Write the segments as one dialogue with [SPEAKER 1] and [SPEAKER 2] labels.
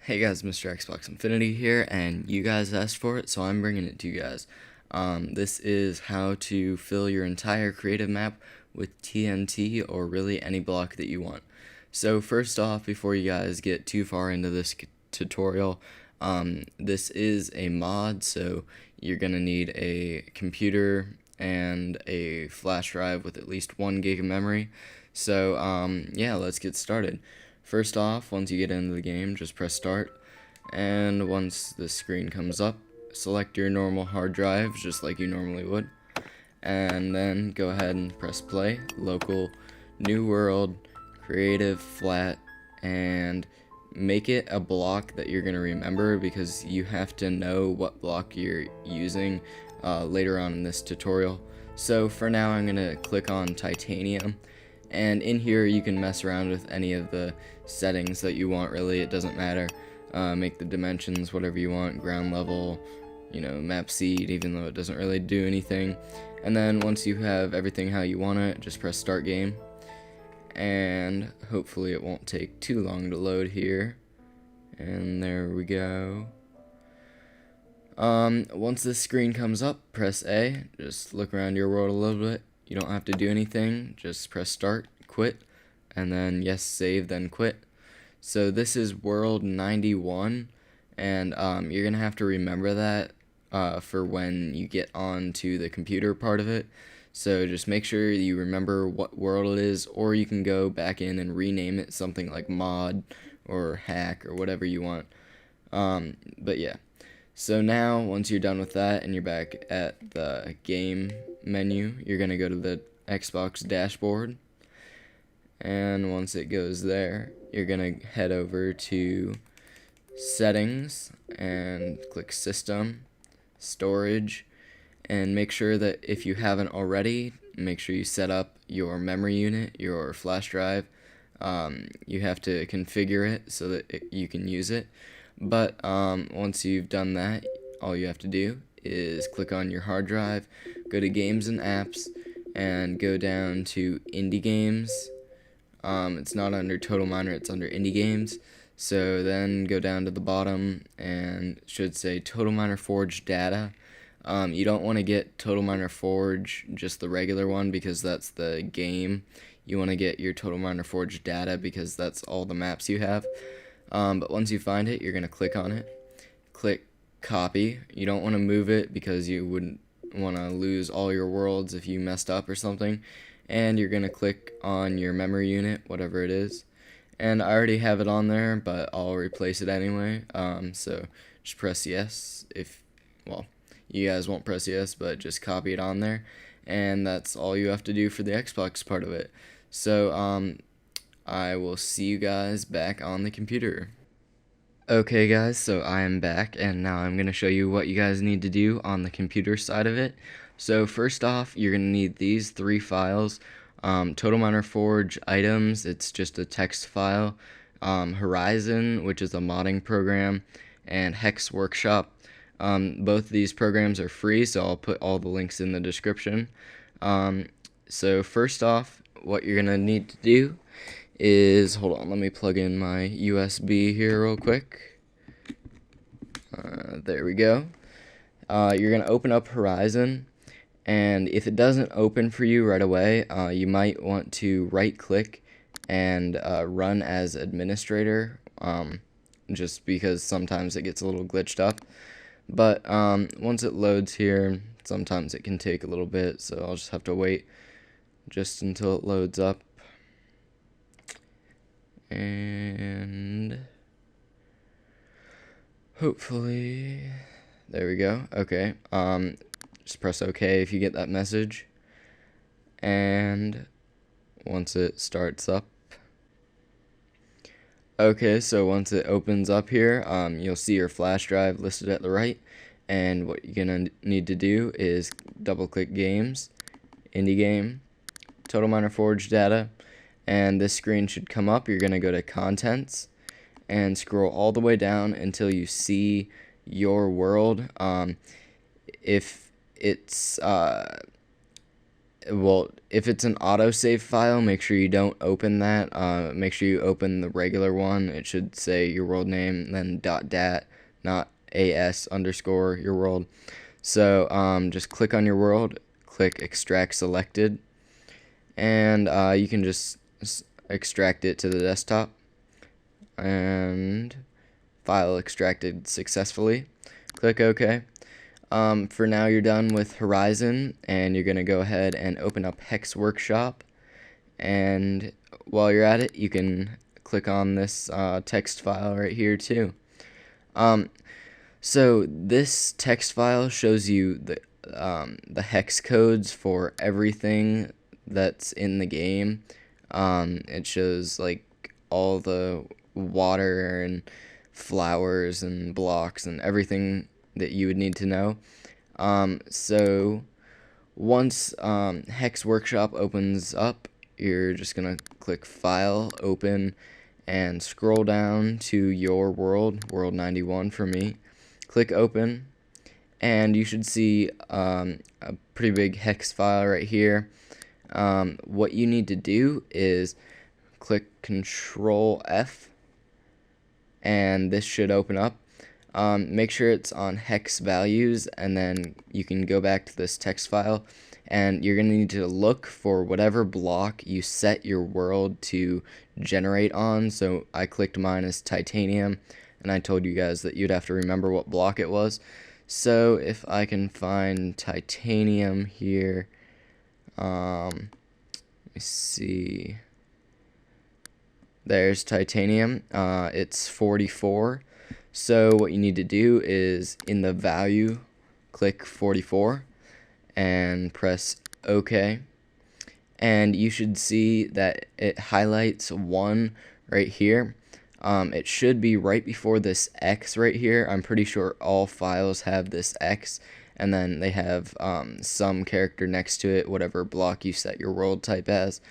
[SPEAKER 1] Hey guys, Mrxboxinfinity here, and you guys asked for it, so I'm bringing it to you guys. This is how to fill your entire creative map with TNT, or really any block that you want. So first off, before you guys get too far into this tutorial, this is a mod, so you're going to need a computer and a flash drive with at least 1 gig of memory. So yeah, let's get started. First off, once you get into the game, just press start, and once the screen comes up, select your normal hard drive just like you normally would, and then go ahead and press play, local, new world, creative, flat, and make it a block that you're going to remember, because you have to know what block you're using later on in this tutorial. So for now, I'm going to click on titanium, and in here you can mess around with any of the settings that you want. Really, it doesn't matter. Make the dimensions whatever you want, ground level, map seed, even though it doesn't really do anything. And then once you have everything how you want it, just press start game, and hopefully it won't take too long to load here. And there we go. Once this screen comes up, press A. Just look around your world a little bit. You don't have to do anything, just press start, quit, and then yes, save, then quit. So this is world 91, and you're gonna have to remember that for when you get on to the computer part of it. So just make sure you remember what world it is, or you can go back in and rename it something like mod or hack or whatever you want. But yeah. So now, once you're done with that and you're back at the game menu, you're going to go to the Xbox dashboard. And once it goes there, you're going to head over to Settings and click System, Storage, and make sure that if you haven't already, make sure you set up your memory unit, your flash drive. You have to configure it so that you can use it. But once you've done that, all you have to do is click on your hard drive, go to Games and Apps, and go down to Indie Games. It's not under Total Miner, it's under Indie Games. So then go down to the bottom, and it should say Total Miner Forge Data. You don't want to get Total Miner Forge, just the regular one, because that's the game. You want to get your Total Miner Forge Data, because that's all the maps you have. But once you find it, you're going to click on it, click copy. You don't want to move it because you wouldn't want to lose all your worlds if you messed up or something. And you're going to click on your memory unit, whatever it is. And I already have it on there, but I'll replace it anyway. So just press yes. Well, you guys won't press yes, but just copy it on there. And that's all you have to do for the Xbox part of it. So, I will see you guys back on the computer. Okay guys, so I am back, and now I'm going to show you what you guys need to do on the computer side of it. So first off, you're going to need these 3 files. Total Miner Forge items, it's just a text file. Horizon, which is a modding program, and Hex Workshop. Both of these programs are free, so I'll put all the links in the description. So first off, what you're going to need to do is, hold on, let me plug in my USB here real quick. There we go. You're going to open up Horizon, and if it doesn't open for you right away, you might want to right click and run as administrator, just because sometimes it gets a little glitched up. But once it loads here, sometimes it can take a little bit, so I'll just have to wait just until it loads up. And hopefully, there we go. Okay, just press OK if you get that message. And once it starts up, okay, so once it opens up here, you'll see your flash drive listed at the right. And what you're gonna need to do is double click Games, Indie Game, Total Miner Forge Data, and this screen should come up. You're going to go to Contents and scroll all the way down until you see your world. If it's well, if it's an autosave file, make sure you don't open that. Make sure you open the regular one. It should say your world name, then .dat, not as underscore your world. So just click on your world, click extract selected, and you can just extract it to the desktop. And file extracted successfully. Click OK. For now, you're done with Horizon, and you're going to go ahead and open up Hex Workshop. And while you're at it, you can click on this text file right here too. So this text file shows you the hex codes for everything that's in the game. It shows like all the water and flowers and blocks and everything that you would need to know. So once Hex Workshop opens up, you're just gonna click File, Open, and scroll down to your world, World 91 for me. Click Open, and you should see a pretty big hex file right here. What you need to do is click Control F, and this should open up. Make sure it's on hex values, and then you can go back to this text file, and you're going to need to look for whatever block you set your world to generate on. So I clicked mine as titanium, and I told you guys that you'd have to remember what block it was. So if I can find titanium here, let me see. There's titanium. It's 44. So what you need to do is in the value, click 44 and press OK. And you should see that it highlights 1 right here. It should be right before this X right here. I'm pretty sure all files have this X, and then they have some character next to it, whatever block you set your world type as.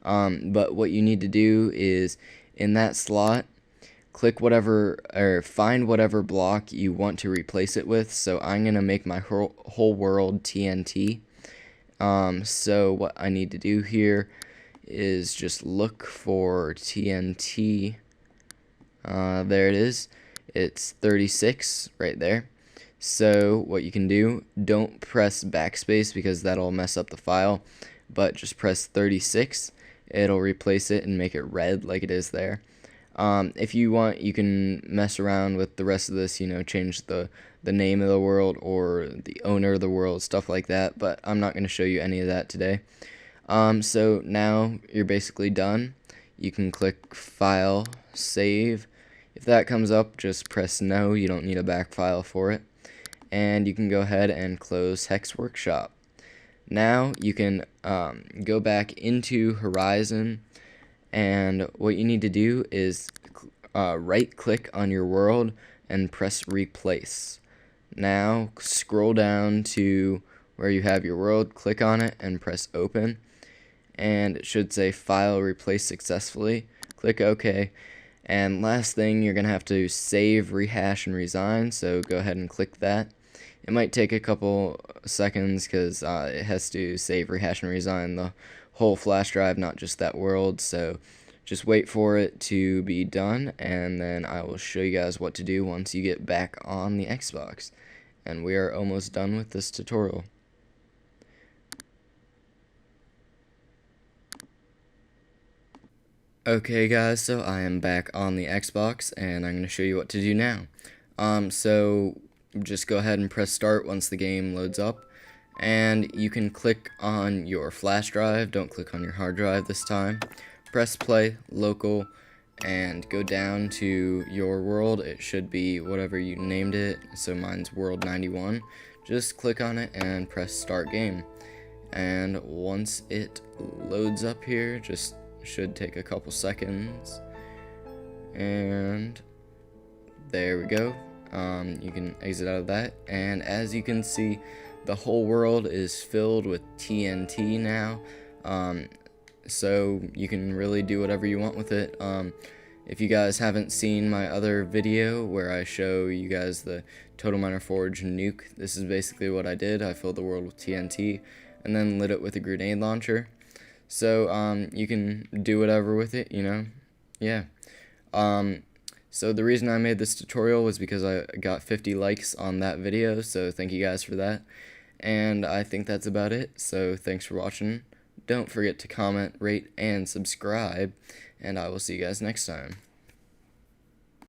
[SPEAKER 1] But what you need to do is in that slot, click whatever, or find whatever block you want to replace it with. So I'm going to make my whole world TNT. So what I need to do here is just look for TNT. There it is. It's 36 right there. So what you can do, don't press backspace because that'll mess up the file, but just press 36. It'll replace it and make it red like it is there. If you want, you can mess around with the rest of this, change the name of the world or the owner of the world, stuff like that, but I'm not going to show you any of that today. So now you're basically done. You can click File, Save. If that comes up, just press No. You don't need a back file for it. And you can go ahead and close Hex Workshop. Now you can go back into Horizon, and what you need to do is right click on your world and press Replace. Now scroll down to where you have your world, click on it and press Open, and it should say File Replace Successfully. Click OK. And last thing, you're going to have to save, rehash, and resign, so go ahead and click that. It might take a couple seconds because it has to save, rehash, and resign the whole flash drive, not just that world. So just wait for it to be done, and then I will show you guys what to do once you get back on the Xbox. And we are almost done with this tutorial. Okay guys, so I am back on the Xbox, and I'm going to show you what to do now. So just go ahead and press start once the game loads up, and you can click on your flash drive. Don't click on your hard drive this time. Press play, local, and go down to your world. It should be whatever you named it, so mine's World 91. Just click on it and press start game, and once it loads up here, just should take a couple seconds, and there we go. You can exit out of that, and as you can see, the whole world is filled with TNT now, so you can really do whatever you want with it. If you guys haven't seen my other video where I show you guys the Total Miner Forge nuke, this is basically what I did. I filled the world with TNT. and then lit it with a grenade launcher. So you can do whatever with it, you know. Yeah. So the reason I made this tutorial was because I got 50 likes on that video, so thank you guys for that. And I think that's about it, so thanks for watching. Don't forget to comment, rate, and subscribe, and I will see you guys next time.